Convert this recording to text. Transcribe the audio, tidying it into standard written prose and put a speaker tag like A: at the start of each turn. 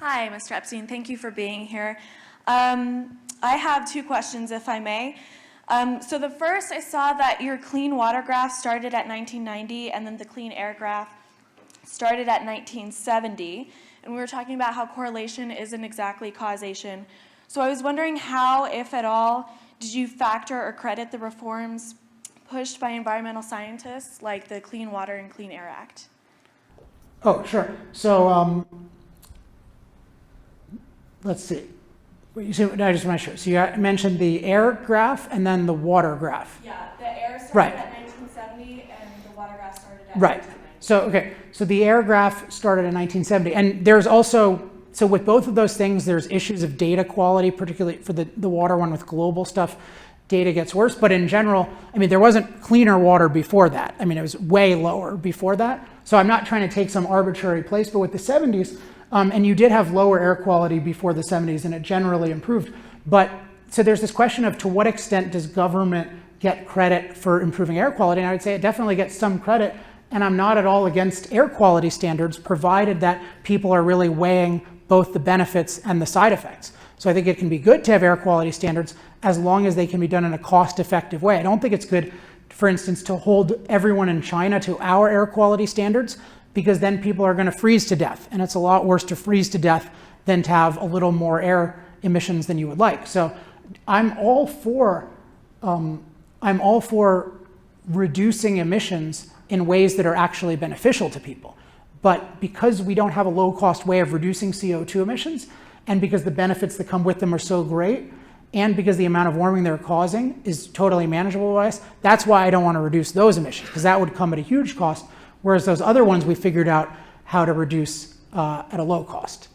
A: Hi, Mr. Epstein. Thank you for being here. I have two questions, if I may. So the first, I saw that your clean water graph started at 1990, and then the clean air graph started at 1970. And we were talking about how correlation isn't exactly causation. So I was wondering how, if at all, did you factor or credit the reforms pushed by environmental scientists like the Clean Water and Clean Air Act?
B: Oh, sure. So let's see. I just want to make sure. So you mentioned the air graph and then the water graph.
A: Yeah, the air started
B: Right.
A: at 1970 and the water graph started at
B: Right.
A: 1990.
B: So the air graph started in 1970. And there's also, so with both of those things, there's issues of data quality, particularly for the water one with global stuff. Data gets worse. But in general, I mean, there wasn't cleaner water before that. I mean, it was way lower before that. So I'm not trying to take some arbitrary place, but with the 70s, and you did have lower air quality before the 70s, and it generally improved. But so there's this question of to what extent does government get credit for improving air quality? And I would say it definitely gets some credit. And I'm not at all against air quality standards, provided that people are really weighing both the benefits and the side effects. So I think it can be good to have air quality standards as long as they can be done in a cost-effective way. I don't think it's good, for instance, to hold everyone in China to our air quality standards, because then people are going to freeze to death. And it's a lot worse to freeze to death than to have a little more air emissions than you would like. So I'm all for reducing emissions in ways that are actually beneficial to people. But because we don't have a low-cost way of reducing CO2 emissions, and because the benefits that come with them are so great, and because the amount of warming they're causing is totally manageable by us, that's why I don't want to reduce those emissions, because that would come at a huge cost, whereas those other ones we figured out how to reduce at a low cost.